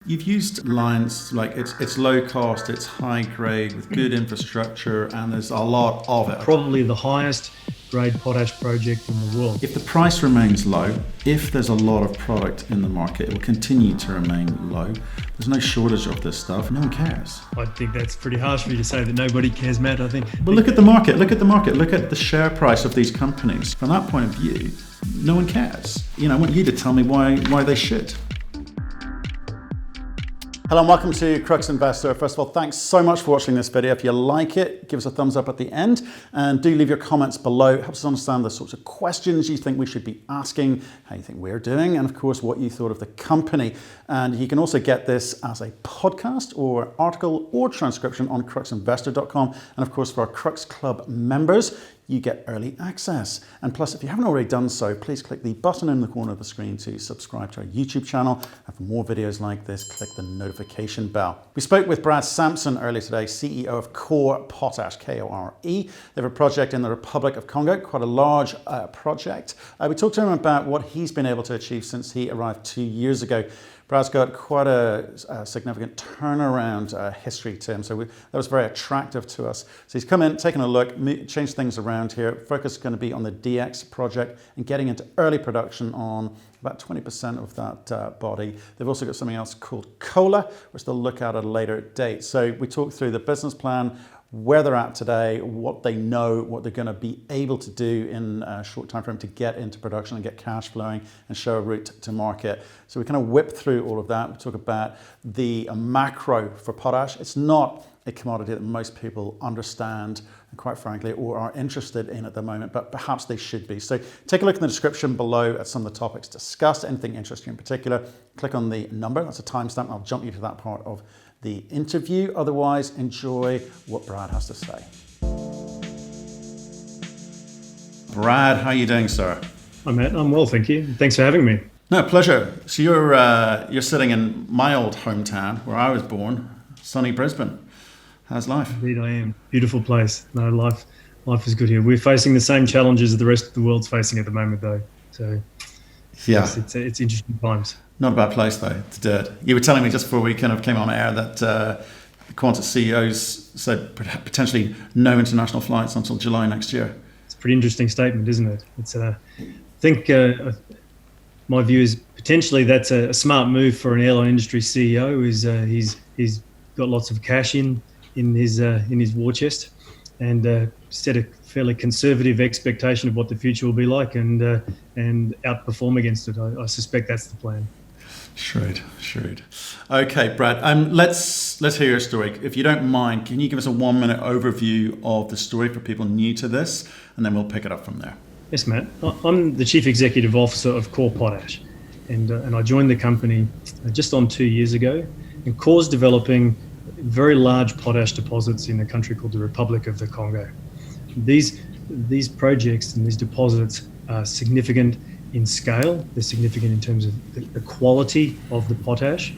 You've used lines like it's low cost, it's high grade with good infrastructure, and there's a lot of it. Probably the highest grade potash project in the world. If the price remains low, if there's a lot of product in the market, it will continue to remain low. There's no shortage of this stuff. No one cares. I think that's pretty harsh for you to say that nobody cares, Matt. I think. But look at the market. Look at the market. Look at the share price of these companies. From that point of view, no one cares. I want you to tell me why they should. Hello and welcome to Crux Investor. First of all, thanks so much for watching this video. If you like it, give us a thumbs up at the end and do leave your comments below. It helps us understand the sorts of questions you think we should be asking, how you think we're doing, and of course, what you thought of the company. And you can also get this as a podcast or article or transcription on cruxinvestor.com. And of course, for our Crux Club members, you get early access. And plus, if you haven't already done so, please click the button in the corner of the screen to subscribe to our YouTube channel. And for more videos like this, click the notification bell. We spoke with Brad Sampson earlier today, CEO of Kore Potash, K-O-R-E. They have a project in the Republic of Congo, quite a large project. We talked to him about what he's been able to achieve since he arrived 2 years ago. Brad's got quite a significant turnaround history to him, so that was very attractive to us. So he's come in, taken a look, changed things around here. Focus is going to be on the DX project and getting into early production on about 20% of that body. They've also got something else called Cola, which they'll look at a later date. So we talked through the business plan, where they're at today, what they know, what they're going to be able to do in a short time frame to get into production and get cash flowing and show a route to market. So we kind of whip through all of that. We talk about the macro for potash. It's not a commodity that most people understand, and quite frankly, or are interested in at the moment, but perhaps they should be. So take a look in the description below at some of the topics discussed. Anything interesting in particular, click on the number. That's a timestamp, and I'll jump you to that part of the interview. Otherwise, enjoy what Brad has to say. Brad, how are you doing, sir? Hi, Matt. I'm well, thank you. Thanks for having me. No, pleasure. So you're sitting in my old hometown where I was born, sunny Brisbane. How's life? Indeed, I am. Beautiful place. No, life is good here. We're facing the same challenges that the rest of the world's facing at the moment, though. So yeah, it's interesting times. Not a bad place, though. It's dirt. You were telling me just before we kind of came on air that the Qantas CEOs said potentially no international flights until July next year. It's a pretty interesting statement, isn't it? It's I think my view is potentially that's a smart move for an airline industry CEO. He's got lots of cash in his war chest, and set a fairly conservative expectation of what the future will be like, and outperform against it. I suspect that's the plan. Shrewd. Okay, Brad, let's hear your story. If you don't mind, can you give us a 1 minute overview of the story for people new to this, and then we'll pick it up from there. Yes, Matt. I'm the Chief Executive Officer of Kore Potash, and I joined the company just on 2 years ago. And Kore's developing very large potash deposits in a country called the Republic of the Congo. These projects and these deposits are significant in scale. They're significant in terms of the quality of the potash,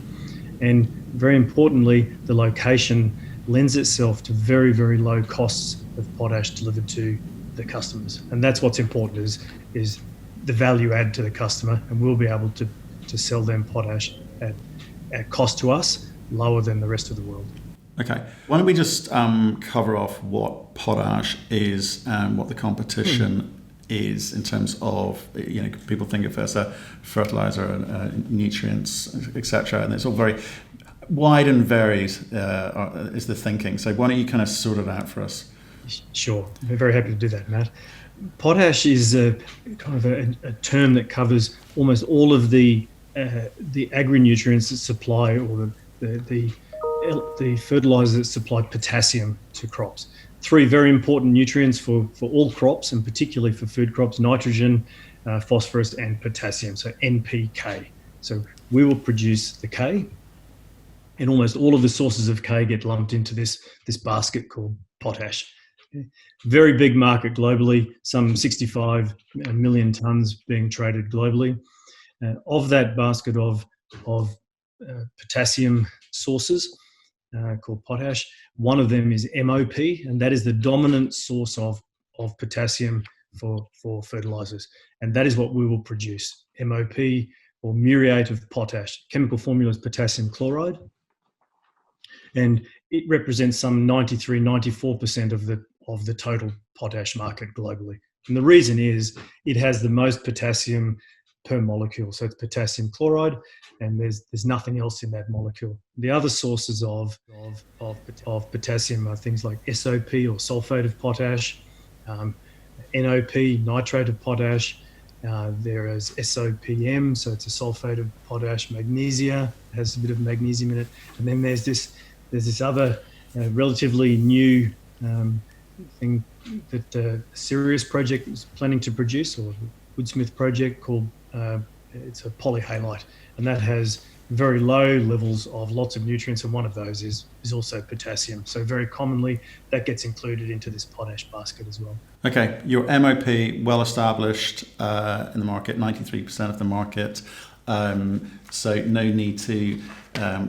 and very importantly, the location lends itself to very, very low costs of potash delivered to the customers. And that's what's important is the value add to the customer, and we'll be able to sell them potash at cost to us lower than the rest of the world. Okay, why don't we just cover off what potash is and what the competition is in terms of, people think of it as a fertilizer, nutrients, etc., and it's all very wide and varied is the thinking. So why don't you kind of sort it out for us? Sure, I'm very happy to do that, Matt. Potash is kind of a term that covers almost all of the agri-nutrients that supply, or the fertilizers that supply potassium to crops. Three very important nutrients for all crops, and particularly for food crops: nitrogen, phosphorus, and potassium, so NPK. So we will produce the K, and almost all of the sources of K get lumped into this basket called potash. Very big market globally, some 65 million tons being traded globally. Of that basket of potassium sources called potash, one of them is MOP, and that is the dominant source of potassium for fertilizers. And that is what we will produce. MOP or muriate of potash. Chemical formula is potassium chloride, and it represents some 93-94% of the total potash market globally. And the reason is it has the most potassium per molecule. So it's potassium chloride, and there's nothing else in that molecule. The other sources of potassium are things like SOP or sulfate of potash, NOP, nitrate of potash. There is SOPM, so it's a sulfate of potash. Magnesia, it has a bit of magnesium in it. And then there's this other relatively new thing that Sirius project is planning to produce, or Woodsmith project, called it's a polyhalite, and that has very low levels of lots of nutrients, and one of those is also potassium. So very commonly that gets included into this potash basket as well. Okay, your MOP, well established in the market, 93% of the market. So no need to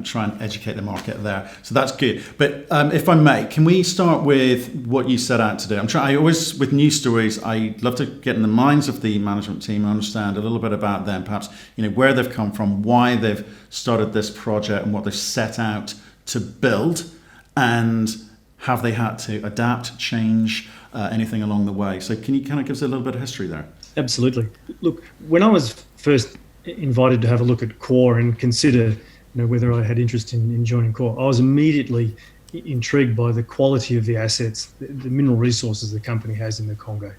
try and educate the market there. So that's good. But if I may, can we start with what you set out to do? I always, with news stories, I love to get in the minds of the management team and understand a little bit about them, perhaps, where they've come from, why they've started this project and what they've set out to build, and have they had to adapt, change, anything along the way. So can you kind of give us a little bit of history there? Absolutely. Look, when I was first invited to have a look at Kore and consider whether I had interest in joining Kore, I was immediately intrigued by the quality of the assets, the mineral resources the company has in the Congo.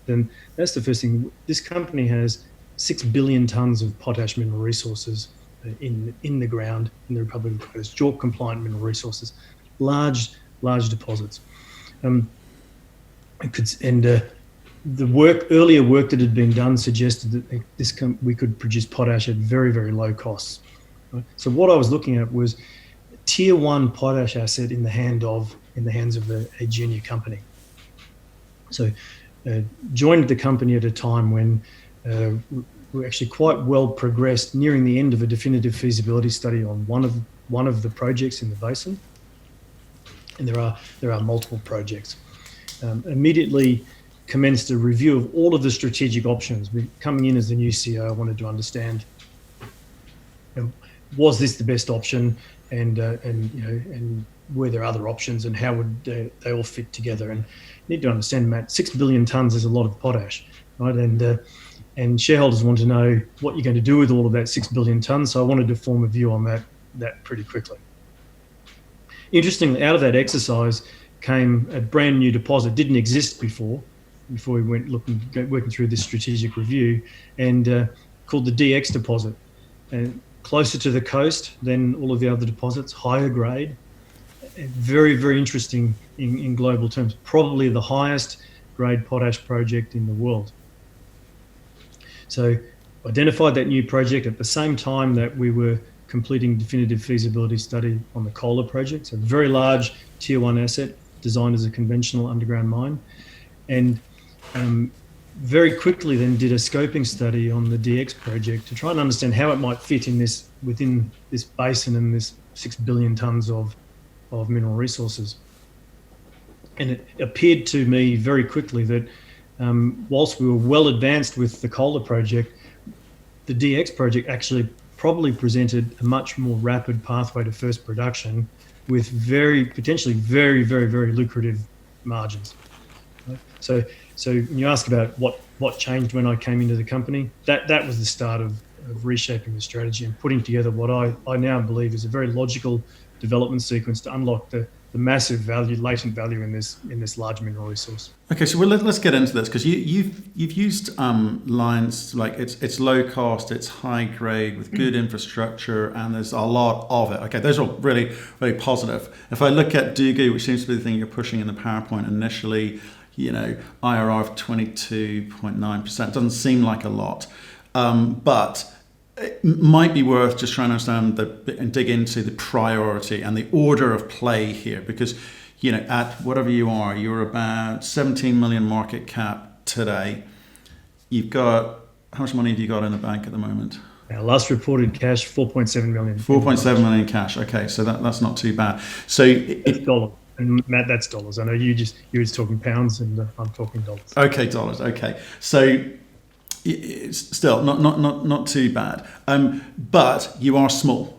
Then that's the first thing. This company has 6 billion tons of potash mineral resources in the ground in the Republic of Congo. It's JORC compliant mineral resources, large deposits. The earlier work that had been done suggested that we could produce potash at very, very low costs. Right? So what I was looking at was a tier 1 potash asset in the hands of a junior company. So joined the company at a time when we were actually quite well progressed, nearing the end of a definitive feasibility study on one of the projects in the basin, and there are multiple projects. Immediately commenced a review of all of the strategic options. Coming in as the new CEO, I wanted to understand, was this the best option, and were there other options, and how would they all fit together? And you need to understand, Matt, 6 billion tons is a lot of potash, right? And shareholders want to know what you're going to do with all of that 6 billion tons. So I wanted to form a view on that pretty quickly. Interestingly, out of that exercise came a brand new deposit, didn't exist before we went working through this strategic review, and called the DX deposit, and closer to the coast than all of the other deposits, higher grade, very, very interesting in global terms, probably the highest grade potash project in the world. So identified that new project at the same time that we were completing definitive feasibility study on the Kore project, so very large tier 1 asset designed as a conventional underground mine, and very quickly then did a scoping study on the DX project to try and understand how it might fit within this basin and this 6 billion tons of mineral resources. And it appeared to me very quickly that whilst we were well advanced with the Kore project, the DX project actually probably presented a much more rapid pathway to first production with potentially very, very, very lucrative margins. Right? So when you ask about what changed when I came into the company, that was the start of reshaping the strategy and putting together what I now believe is a very logical development sequence to unlock the massive value, latent value in this large mineral resource. Okay, so let's get into this, because you've used lines like it's low cost, it's high grade with good infrastructure, and there's a lot of it. Okay, those are really, really positive. If I look at Dugu, which seems to be the thing you're pushing in the PowerPoint initially, IRR of 22.9%, doesn't seem like a lot, but it might be worth just trying to understand and dig into the priority and the order of play here, because at whatever you're about 17 million market cap today. You've got, how much money have you got in the bank at the moment? Our last reported cash, 4.7 million. 4.7 million cash. Okay, so that's not too bad. So it's dollars. And Matt, that's dollars. I know you're just talking pounds, and I'm talking dollars. Okay, dollars. Okay, so it's still not too bad. But you are small.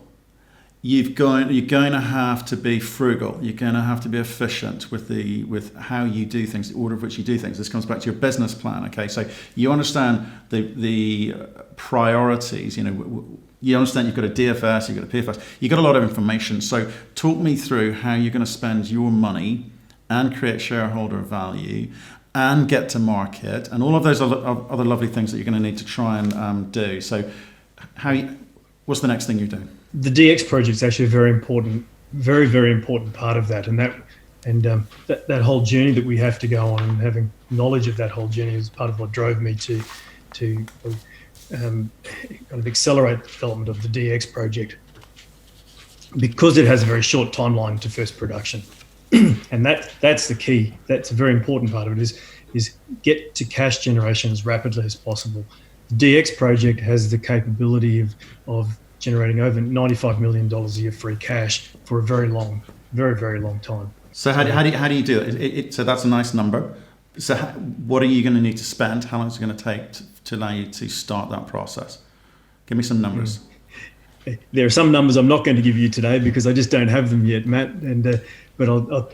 You're going to have to be frugal. You're going to have to be efficient with how you do things, the order of which you do things. This comes back to your business plan. Okay, so you understand the priorities. You understand you've got a DFS, you've got a PFS, you've got a lot of information. So talk me through how you're going to spend your money and create shareholder value and get to market and all of those other lovely things that you're going to need to try and do. So what's the next thing you're doing? The DX project is actually a very important, very, very important part of that. And that whole journey that we have to go on, and having knowledge of that whole journey is part of what drove me to kind of accelerate the development of the DX project, because it has a very short timeline to first production. And that's the key. That's a very important part of it, is get to cash generation as rapidly as possible. The DX project has the capability of generating over $95 million a year free cash for a very, very long time. So how do you do it? So that's a nice number. So what are you going to need to spend? How long is it going to take to allow you to start that process? Give me some numbers. There are some numbers I'm not going to give you today because I just don't have them yet, Matt. And but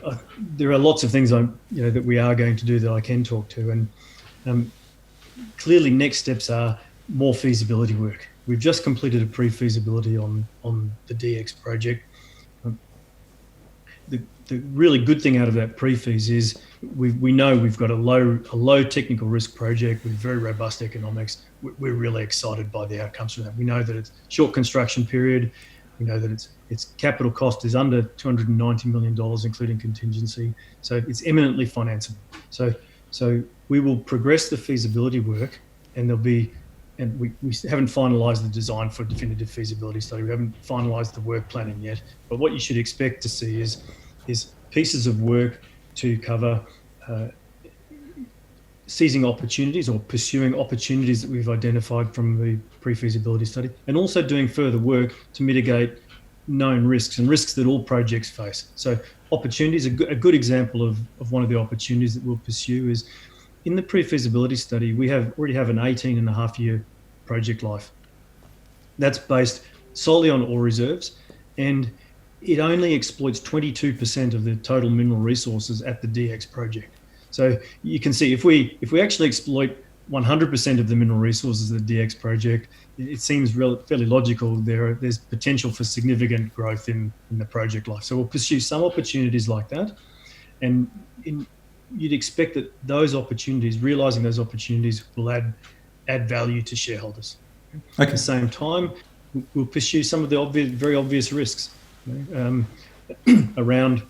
there are lots of things that we are going to do that I can talk to. And clearly, next steps are more feasibility work. We've just completed a pre-feasibility on the DX project. The really good thing out of that pre-feas is we know we've got a low technical risk project with very robust economics. We're really excited by the outcomes from that. We know that it's short construction period. We know that its capital cost is under $290 million, including contingency. So it's eminently financeable. So we will progress the feasibility work, and we haven't finalised the design for a definitive feasibility study. We haven't finalised the work planning yet. But what you should expect to see is pieces of work to cover seizing opportunities or pursuing opportunities that we've identified from the pre-feasibility study, and also doing further work to mitigate known risks and risks that all projects face. So opportunities, a good example of one of the opportunities that we'll pursue is in the pre-feasibility study, we already have an 18.5-year project life. That's based solely on ore reserves, and it only exploits 22% of the total mineral resources at the DX project. So you can see if we actually exploit 100% of the mineral resources of the DX project, it seems fairly logical. There's potential for significant growth in the project life. So we'll pursue some opportunities like that, and you'd expect that realising those opportunities will add value to shareholders. Okay. At the same time, we'll pursue some of the very obvious risks around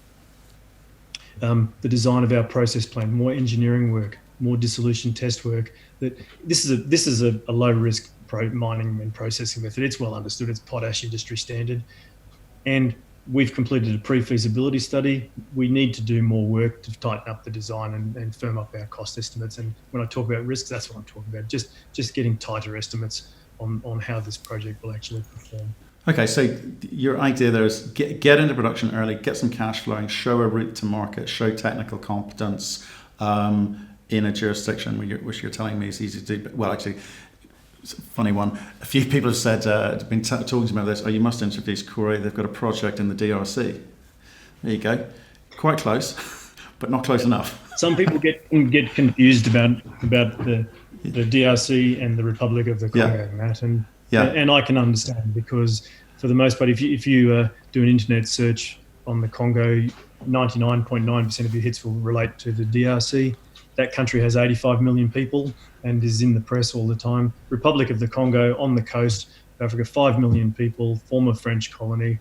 the design of our process plan, more engineering work, more dissolution test work. That this is a low risk mining and processing method. It's well understood. It's potash industry standard, and we've completed a pre-feasibility study. We need to do more work to tighten up the design and firm up our cost estimates. And when I talk about risks, that's what I'm talking about. Just getting tighter estimates on how this project will actually perform. Okay, so your idea there is get into production early, get some cash flowing, show a route to market, show technical competence in a jurisdiction which you're telling me is easy to do. Well, actually, it's a funny one. A few people have said, been talking to me about this, you must introduce Kore. They've got a project in the DRC. There you go. Quite close, but not close enough. Some people get confused about the DRC and the Republic of the Congo, Matt. And I can understand, because for the most part, if you do an internet search on the Congo, 99.9% of your hits will relate to the DRC. That country has 85 million people and is in the press all the time. Republic of the Congo, on the coast of Africa, 5 million people, former French colony.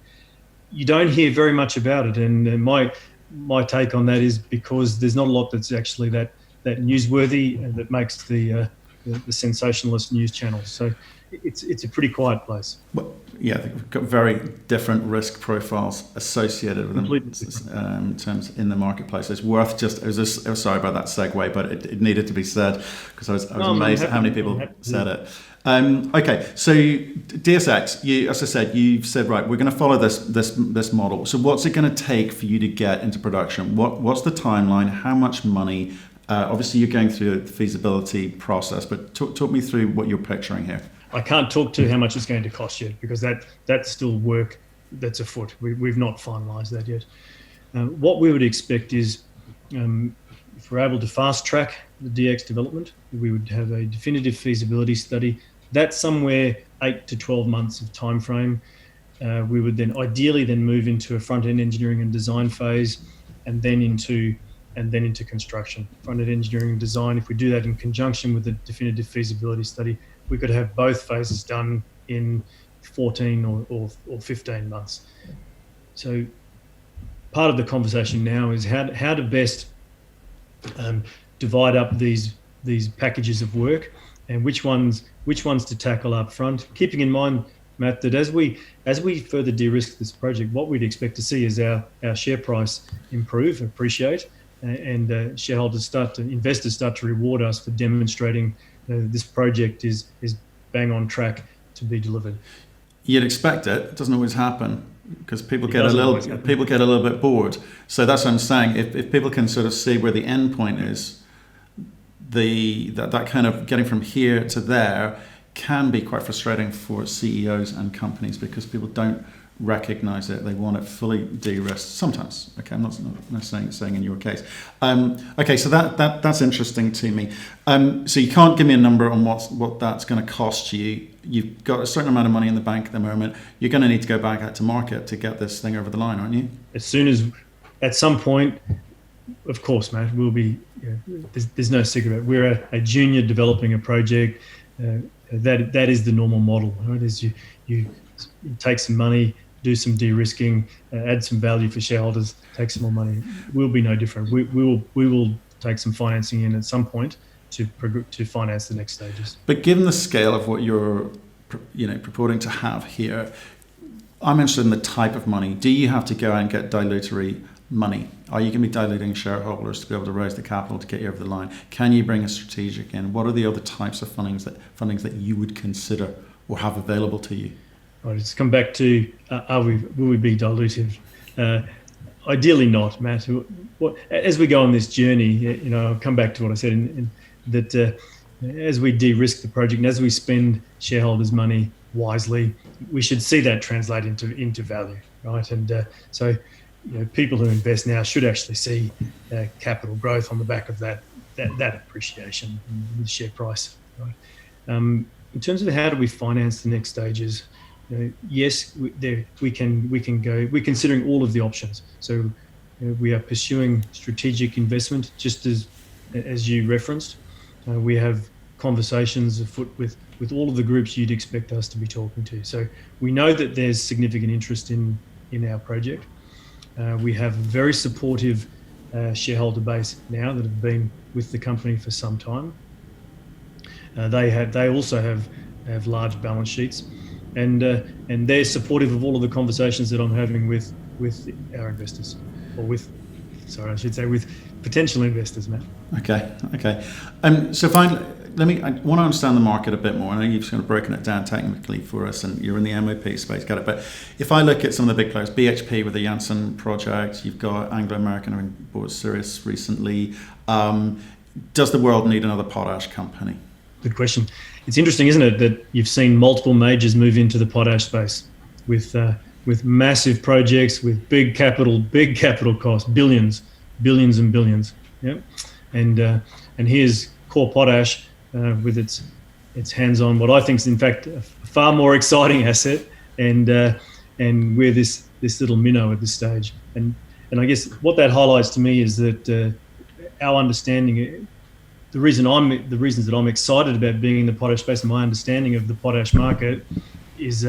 You don't hear very much about it, and my take on that is because there's not a lot that's actually that newsworthy and that makes the sensationalist news channels. So it's a pretty quiet place. Well, yeah, they've got very different risk profiles associated with them in terms in the marketplace. It's worth sorry about that segue, but it needed to be said because I was amazed at how many people said it. Okay, so DSX, as I said, you've said, right, we're going to follow this model. So what's it going to take for you to get into production? What's the timeline? How much money? Obviously, you're going through the feasibility process, but talk me through what you're picturing here. I can't talk to how much it's going to cost yet, because that's still work that's afoot. We've not finalised that yet. What we would expect is, if we're able to fast track the DX development, we would have a definitive feasibility study. That's somewhere 8 to 12 months of time frame. We would then ideally move into a front-end engineering and design phase, and then into construction. Front-end engineering and design, if we do that in conjunction with the definitive feasibility study, we could have both phases done in 14 or 15 months. So part of the conversation now is how to best divide up these packages of work, and which ones to tackle up front, keeping in mind, Matt, that as we further de-risk this project, what we'd expect to see is our share price improve, appreciate, and investors start to reward us for demonstrating this project is bang on track to be delivered. You'd expect it. It doesn't always happen, because people get a little bit bored. So that's what I'm saying. If people can sort of see where the end point is, that kind of getting from here to there can be quite frustrating for CEOs and companies, because people don't recognize it. They want it fully de-risked sometimes. Okay, I'm not saying in your case. Okay, so that's interesting to me. So you can't give me a number on what that's going to cost you. You've got a certain amount of money in the bank at the moment. You're going to need to go back out to market to get this thing over the line, aren't you? As soon as, at some point, of course, Matt, we'll be. There's no secret. We're a junior developing a project. That is the normal model, right? Is you take some money, do some de-risking, add some value for shareholders, take some more money. We'll be no different. We will take some financing in at some point to finance the next stages. But given the scale of what you're purporting to have here, I'm interested in the type of money. Do you have to go out and get dilutory money? Are you going to be diluting shareholders to be able to raise the capital to get you over the line? Can you bring a strategic in? What are the other types of fundings that you would consider or have available to you? Right, it's come back to will we be dilutive? Ideally not, Matt. As we go on this journey, I'll come back to what I said that as we de-risk the project and as we spend shareholders' money wisely, we should see that translate into value, right? And so people who invest now should actually see capital growth on the back of that appreciation in the share price, right? In terms of how do we finance the next stages, yes, we're considering all of the options. So we are pursuing strategic investment, just as you referenced. We have conversations afoot with all of the groups you'd expect us to be talking to. So we know that there's significant interest in our project. We have a very supportive shareholder base now that have been with the company for some time. They also have large balance sheets, and they're supportive of all of the conversations that I'm having with our investors, or with potential investors, Matt. Okay. So fine. I want to understand the market a bit more. I know you've kind of broken it down technically for us, and you're in the MOP space, got it. But if I look at some of the big players, BHP with the Janssen project, you've got Anglo American having bought Sirius recently. Does the world need another potash company? Good question. It's interesting, isn't it, that you've seen multiple majors move into the potash space with massive projects, with big capital costs, billions and billions. Yeah, and here's Kore Potash with its hands-on, what I think is in fact a far more exciting asset, and we're this little minnow at this stage. And I guess what that highlights to me is that our understanding. The reasons that I'm excited about being in the potash space and my understanding of the potash market is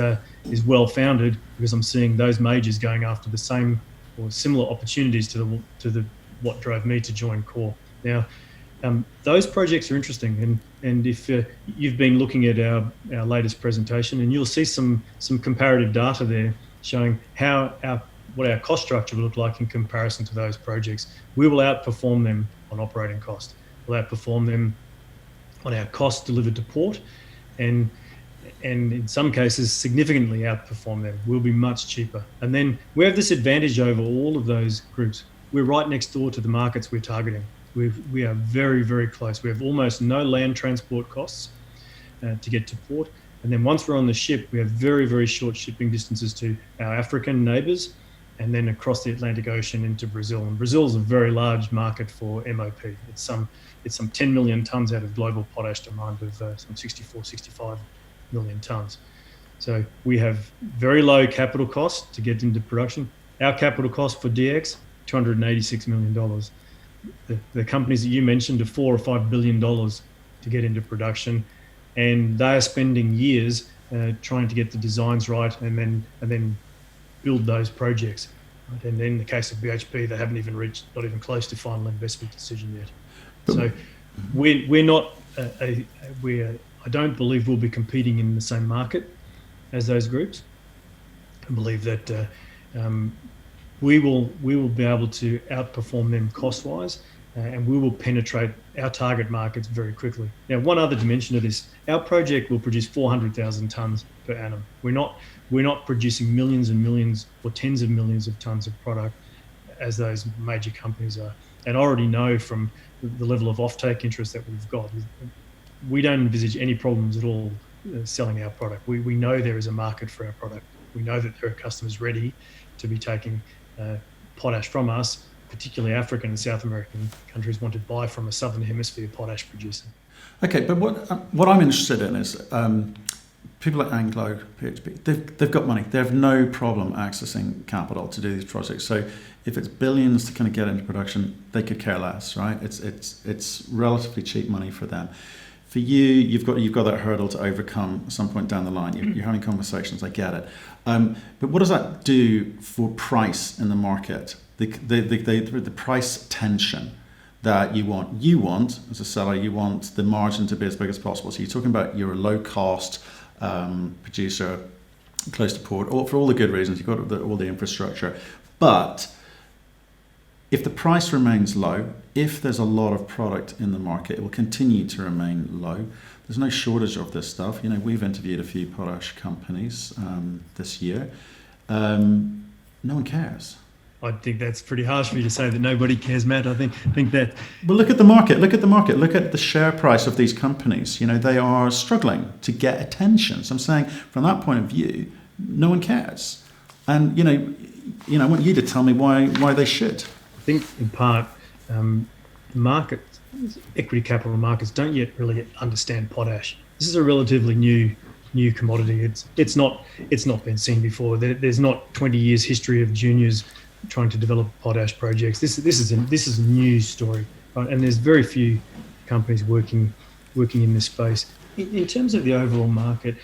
well founded, because I'm seeing those majors going after the same or similar opportunities to what drove me to join Kore. Now, those projects are interesting, and if you've been looking at our latest presentation, and you'll see some comparative data there showing what our cost structure will look like in comparison to those projects. We will outperform them on operating cost. We'll outperform them on our cost delivered to port, and in some cases significantly outperform them. We'll be much cheaper. And then we have this advantage over all of those groups. We're right next door to the markets we're targeting. We are very, very close. We have almost no land transport costs to get to port. And then once we're on the ship, we have very, very short shipping distances to our African neighbours and then across the Atlantic Ocean into Brazil. And Brazil is a very large market for MOP. It's some 10 million tonnes out of global potash demand of some 64, 65 million tonnes. So we have very low capital costs to get into production. Our capital cost for DX, $286 million. The companies that you mentioned are $4 or $5 billion to get into production, and they are spending years trying to get the designs right and then build those projects. Right? And in the case of BHP, they haven't even reached, not even close to final investment decision yet. So we're not. I don't believe we'll be competing in the same market as those groups. I believe that we will be able to outperform them cost-wise, and we will penetrate our target markets very quickly. Now, one other dimension of this: our project will produce 400,000 tonnes per annum. We're not producing millions and millions or tens of millions of tonnes of product as those major companies are. And I already know from the level of offtake interest that we've got, we don't envisage any problems at all selling our product. We know there is a market for our product. We know that there are customers ready to be taking potash from us, particularly African and South American countries want to buy from a Southern Hemisphere potash producer. Okay, but what I'm interested in is people like Anglo, PHP, they've got money. They have no problem accessing capital to do these projects. So if it's billions to kind of get into production, they could care less, right? It's relatively cheap money for them. For you, you've got that hurdle to overcome at some point down the line. You're having conversations, I get it. But what does that do for price in the market? The price tension that you want. You want, as a seller, you want the margin to be as big as possible. So you're talking about you're a low cost producer close to port, for all the good reasons. You've got all the infrastructure. But if the price remains low, if there's a lot of product in the market, it will continue to remain low. There's no shortage of this stuff. We've interviewed a few potash companies this year. No one cares. I think that's pretty harsh for you to say that nobody cares, Matt. I think that. Well, look at the market. Look at the share price of these companies. They are struggling to get attention. So I'm saying, from that point of view, no one cares. And I want you to tell me why they should. I think in part, markets, equity capital markets, don't yet really understand potash. This is a relatively new commodity. It's not been seen before. There's not 20 years history of juniors trying to develop potash projects. This is a new story, right? And there's very few companies working in this space. In terms of the overall market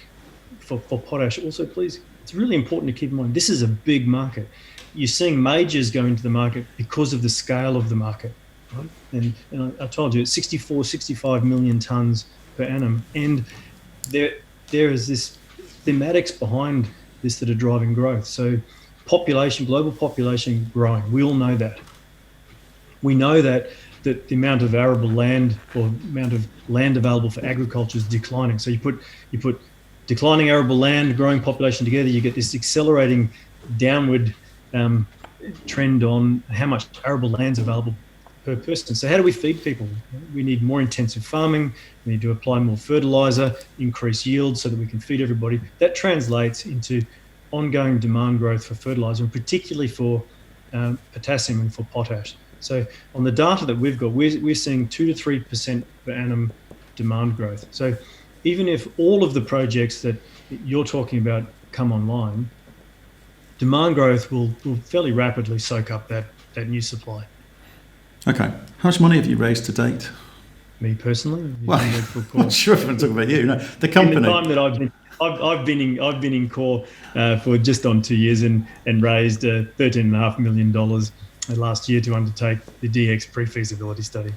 for potash, also please, it's really important to keep in mind this is a big market. You're seeing majors go into the market because of the scale of the market, right? And I told you it's 64, 65 million tonnes per annum, and there is this thematics behind this that are driving growth. So global population growing. We all know that. We know that the amount of arable land or amount of land available for agriculture is declining. So you put declining arable land, growing population together, you get this accelerating downward trend on how much arable land's available per person. So how do we feed people? We need more intensive farming. We need to apply more fertilizer, increase yield so that we can feed everybody. That translates into ongoing demand growth for fertilizer, and particularly for potassium and for potash. So on the data that we've got, we're seeing 2 to 3% per annum demand growth. So even if all of the projects that you're talking about come online, demand growth will fairly rapidly soak up that new supply. Okay. How much money have you raised to date? Me personally? Well, I'm not sure if I'm talking about you. No, the company. In the time that I've been in Kore for just on 2 years and raised $13.5 million last year to undertake the DX pre-feasibility study,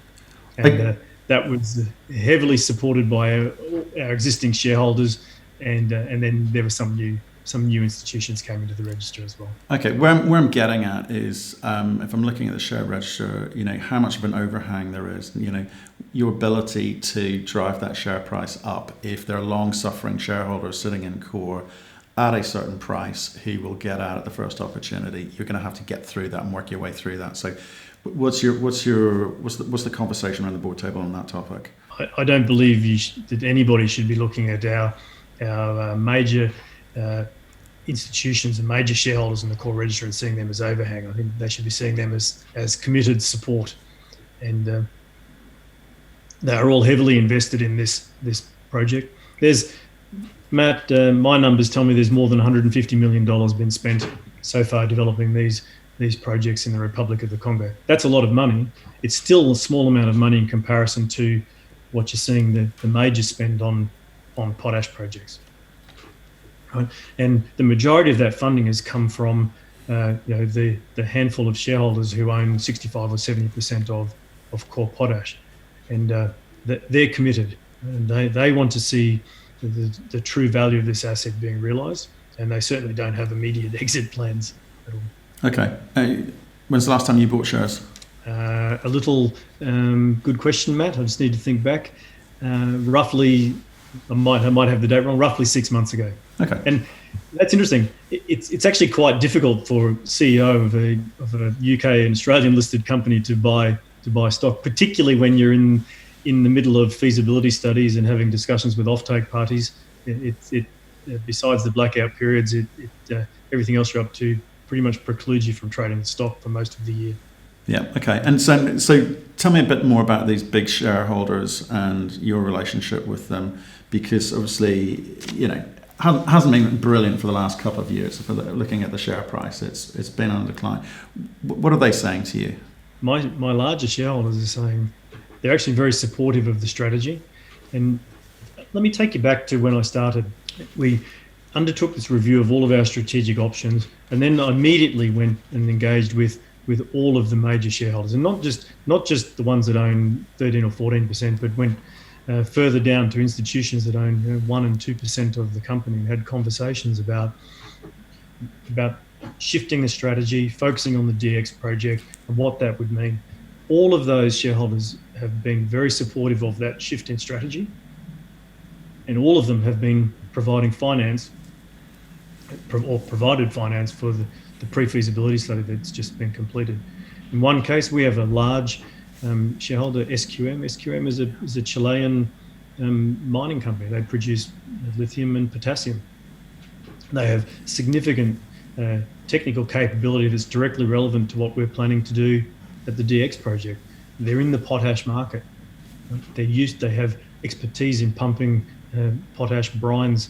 and that was heavily supported by our existing shareholders, and then there were some new institutions came into the register as well. Okay, where I'm getting at is if I'm looking at the share register, how much of an overhang there is, your ability to drive that share price up if there are long-suffering shareholders sitting in Kore at a certain price who will get out at the first opportunity. You're going to have to get through that and work your way through that. So what's the conversation around the board table on that topic? I don't believe that anybody should be looking at our major institutions and major shareholders in the core register and seeing them as overhang. I think they should be seeing them as committed support, and they are all heavily invested in this project. There's Matt, my numbers tell me there's more than $150 million been spent so far developing these projects in the Republic of the Congo. That's a lot of money. It's still a small amount of money in comparison to what you're seeing the major spend on potash projects. Right? And the majority of that funding has come from the handful of shareholders who own 65 or 70% of Kore Potash, and they're committed, and they want to see the true value of this asset being realised, and they certainly don't have immediate exit plans at all. Okay. When's the last time you bought shares? A little good question, Matt. I just need to think back. Roughly, I might have the date wrong. Roughly 6 months ago. Okay. And that's interesting. It's actually quite difficult for a CEO of a UK and Australian listed company to buy stock, particularly when you're in the middle of feasibility studies and having discussions with offtake parties. Besides the blackout periods, everything else you're up to pretty much precludes you from trading the stock for most of the year. Yeah. Okay. And so tell me a bit more about these big shareholders and your relationship with them, because obviously, hasn't been brilliant for the last couple of years. If we're looking at the share price, it's been on decline. What are they saying to you? My larger shareholders are saying they're actually very supportive of the strategy. And let me take you back to when I started. We undertook this review of all of our strategic options, and then I immediately went and engaged with all of the major shareholders, and not just the ones that own 13 or 14%, but went further down to institutions that own 1 and 2% of the company, and had conversations about shifting the strategy, focusing on the DX project and what that would mean. All of those shareholders have been very supportive of that shift in strategy, and all of them have been provided finance for the pre-feasibility study that's just been completed. In one case, we have a large shareholder, SQM. SQM is a Chilean mining company. They produce lithium and potassium. They have significant technical capability that's directly relevant to what we're planning to do at the DX project. They're in the potash market. They have expertise in pumping potash brines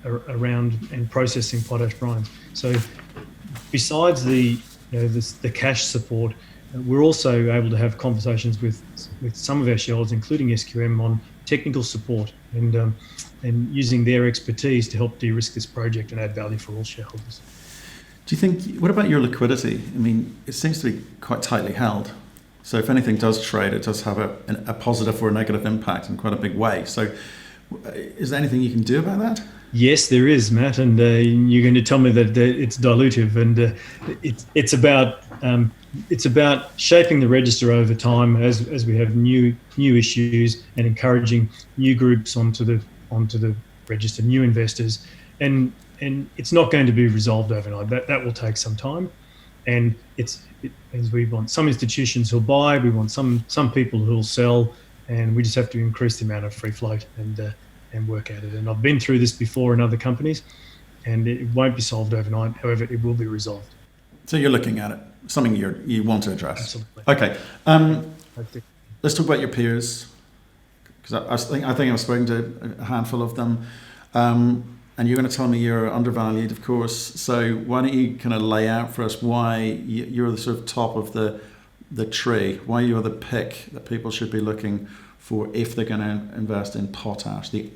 around and processing potash brines. So besides the cash support, we're also able to have conversations with some of our shareholders, including SQM, on technical support and using their expertise to help de-risk this project and add value for all shareholders. Do you think, what about your liquidity? I mean, it seems to be quite tightly held. So if anything does trade, it does have a positive or a negative impact in quite a big way. So is there anything you can do about that? Yes, there is, Matt, and you're going to tell me that it's dilutive, and it's about shaping the register over time as we have new issues and encouraging new groups onto the register, new investors, and it's not going to be resolved overnight. That will take some time, and as we want some institutions who'll buy, we want some people who'll sell, and we just have to increase the amount of free float and work at it. And I've been through this before in other companies, and it won't be solved overnight. However, it will be resolved. So you're looking at it, something you want to address. Absolutely. Okay. Let's talk about your peers, because I think I've spoken to a handful of them, and you're going to tell me you're undervalued, of course. So why don't you kind of lay out for us why you're the sort of top of the tree, why you're the pick that people should be looking for if they're going to invest in potash, the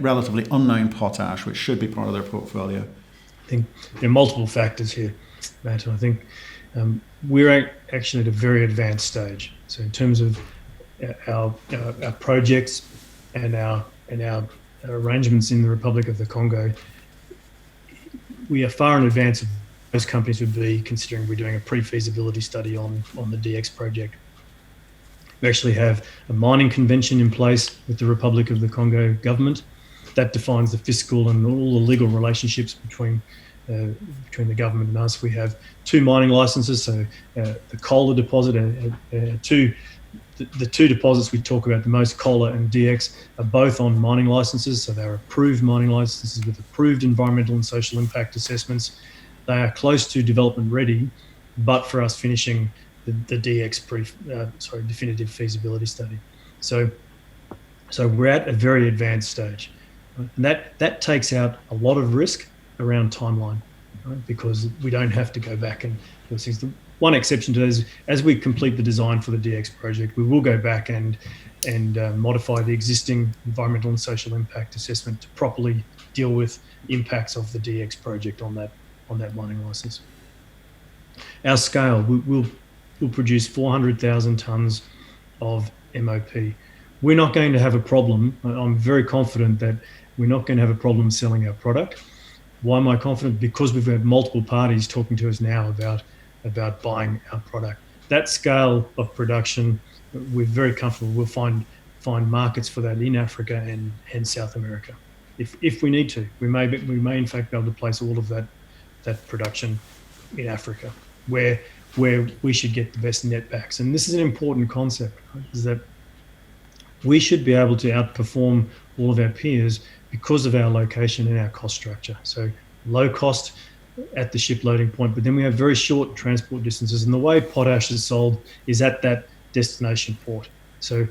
relatively unknown potash, which should be part of their portfolio? I think there are multiple factors here, Matt. I think we're actually at a very advanced stage. So in terms of our projects and our arrangements in the Republic of the Congo, we are far in advance of most companies would be considering we're doing a pre-feasibility study on the DX project. We actually have a mining convention in place with the Republic of the Congo government. that defines the fiscal and all the legal relationships between the government and us. We have 2 mining licenses, so the Kore deposit, the 2 deposits we talk about the most, Kore and DX, are both on mining licenses, so they're approved mining licenses with approved environmental and social impact assessments. They are close to development ready, but for us finishing the DX definitive feasibility study. So we're at a very advanced stage, right? And that takes out a lot of risk around timeline, right? Because we don't have to go back and those things. The one exception to that is, as we complete the design for the DX project, we will go back and modify the existing environmental and social impact assessment to properly deal with impacts of the DX project on that mining license. Our scale, we'll produce 400,000 tonnes of MOP. We're not going to have a problem. I'm very confident that we're not going to have a problem selling our product. Why am I confident? Because we've had multiple parties talking to us now about buying our product. That scale of production, we're very comfortable. We'll find markets for that in Africa and South America. If we need to, we may in fact be able to place all of that production in Africa, where we should get the best netbacks. And this is an important concept, right? Is that we should be able to outperform all of our peers because of our location and our cost structure. So low cost at the ship loading point, but then we have very short transport distances. And the way potash is sold is at that destination port. So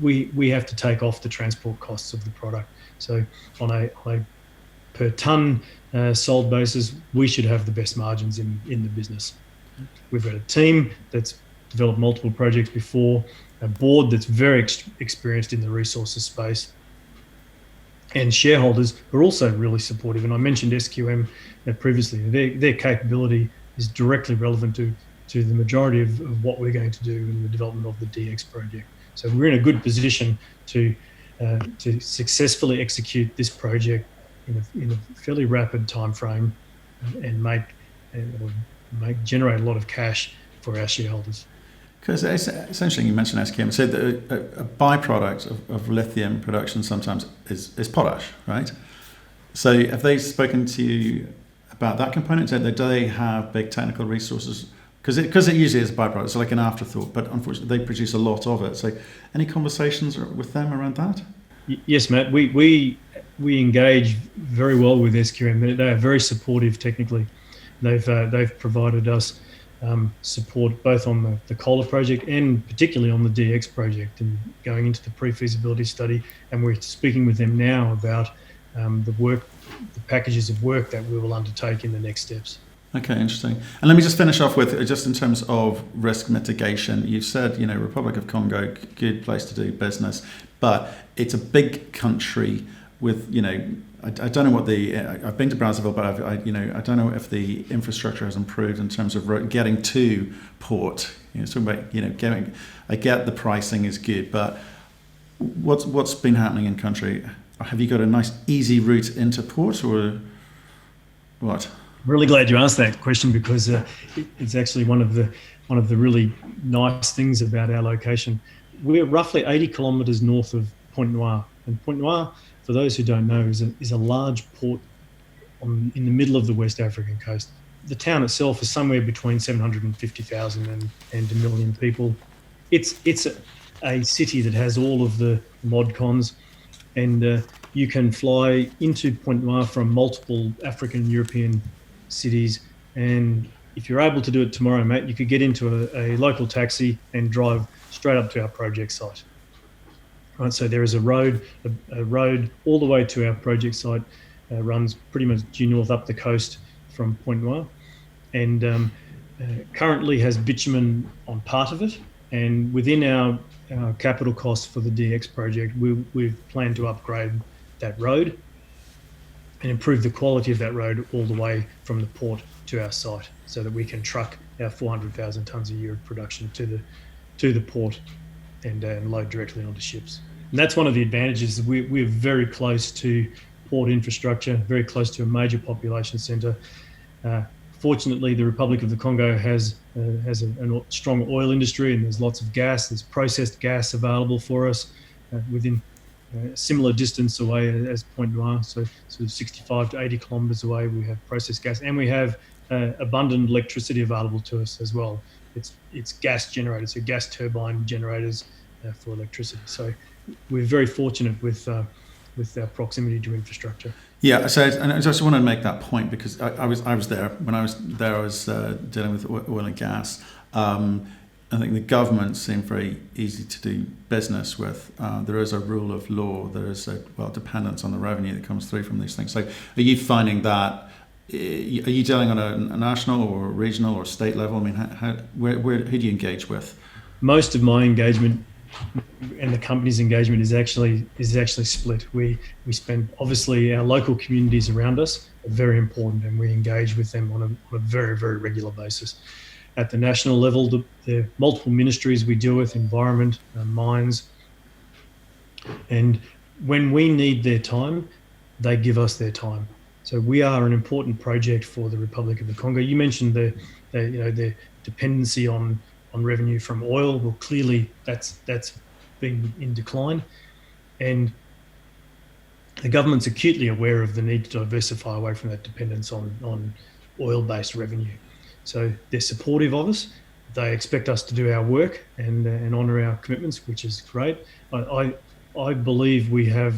we have to take off the transport costs of the product. So on a per tonne sold basis, we should have the best margins in the business. We've got a team that's developed multiple projects before, a board that's very experienced in the resources space, and shareholders who are also really supportive. And I mentioned SQM previously. Their capability is directly relevant to the majority of what we're going to do in the development of the DX project. So we're in a good position to successfully execute this project in a fairly rapid time frame and generate a lot of cash for our shareholders. Because essentially, you mentioned SQM. So a byproduct of lithium production sometimes is potash, right? So have they spoken to you about that component? Do they have big technical resources? Because it usually is a byproduct. It's like an afterthought, but unfortunately, they produce a lot of it. So any conversations with them around that? Yes, Matt. We engage very well with SQM. They are very supportive technically. They've provided us support both on the Kore project and particularly on the DX project and going into the pre-feasibility study. And we're speaking with them now about the packages of work that we will undertake in the next steps. Okay, interesting. And let me just finish off with, just in terms of risk mitigation, you've said, Republic of Congo, good place to do business, but it's a big country with, I don't know what I've been to Brazzaville, but I don't know if the infrastructure has improved in terms of getting to port. Talking about, I get the pricing is good, but what's been happening in country? Have you got a nice easy route into port or what? Really glad you asked that question because it's actually one of the really nice things about our location. We're roughly 80 kilometres north of Pointe Noire, and Pointe Noire, for those who don't know, is a large port in the middle of the West African coast. The town itself is somewhere between 750,000 and 1 million people. It's a city that has all of the mod cons, and you can fly into Pointe Noire from multiple African European cities, and if you're able to do it tomorrow, mate, you could get into a local taxi and drive straight up to our project site. Right, so there is a road all the way to our project site, runs pretty much due north up the coast from Pointe Noire, and currently has bitumen on part of it. And within our capital costs for the DX project, we've planned to upgrade that road and improve the quality of that road all the way from the port to our site, so that we can truck our 400,000 tonnes a year of production to the port and load directly onto ships. And that's one of the advantages. We're very close to port infrastructure, very close to a major population centre. Fortunately, the Republic of the Congo has a strong oil industry, and there's lots of gas. There's processed gas available for us within a similar distance away as Point Noir, so sort of 65 to 80 kilometres away, we have processed gas, and we have abundant electricity available to us as well. It's gas generated, so gas turbine generators for electricity. So we're very fortunate with our proximity to infrastructure. Yeah, so and I just want to make that point because I was there when I was there. I was dealing with oil and gas. I think the government seemed very easy to do business with. There is a rule of law. There is a dependence on the revenue that comes through from these things. So, are you finding that? Are you dealing on a national or regional or state level? I mean, who do you engage with? Most of my engagement and the company's engagement is actually split. We spend, obviously our local communities around us are very important, and we engage with them on a very, very regular basis. At the national level, there are multiple ministries we deal with: environment, mines, and when we need their time, they give us their time. So we are an important project for the Republic of the Congo. You mentioned the dependency on revenue from oil. Well, clearly that's been in decline, and the government's acutely aware of the need to diversify away from that dependence on oil-based revenue. So they're supportive of us. They expect us to do our work and honour our commitments, which is great. I believe we have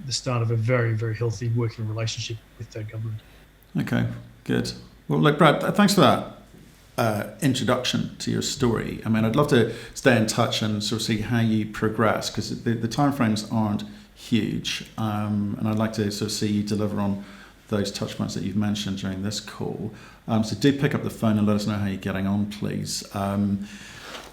the start of a very, very healthy working relationship with that government. Okay, good. Well, look, Brad, thanks for that introduction to your story. I mean, I'd love to stay in touch and sort of see how you progress, because the timeframes aren't huge, and I'd like to sort of see you deliver on those touch points that you've mentioned during this call. So do pick up the phone and let us know how you're getting on, please.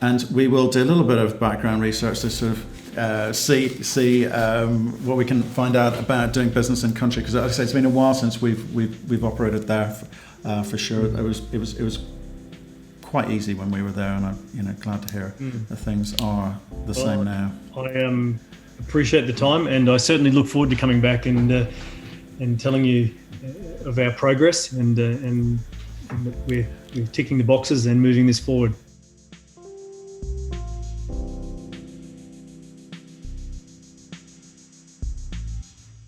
And we will do a little bit of background research to sort of see what we can find out about doing business in country. Because, as I say, it's been a while since we've operated there for sure. It was quite easy when we were there, and I'm glad to hear that things are the same now. I appreciate the time, and I certainly look forward to coming back and telling you of our progress and that we're ticking the boxes and moving this forward.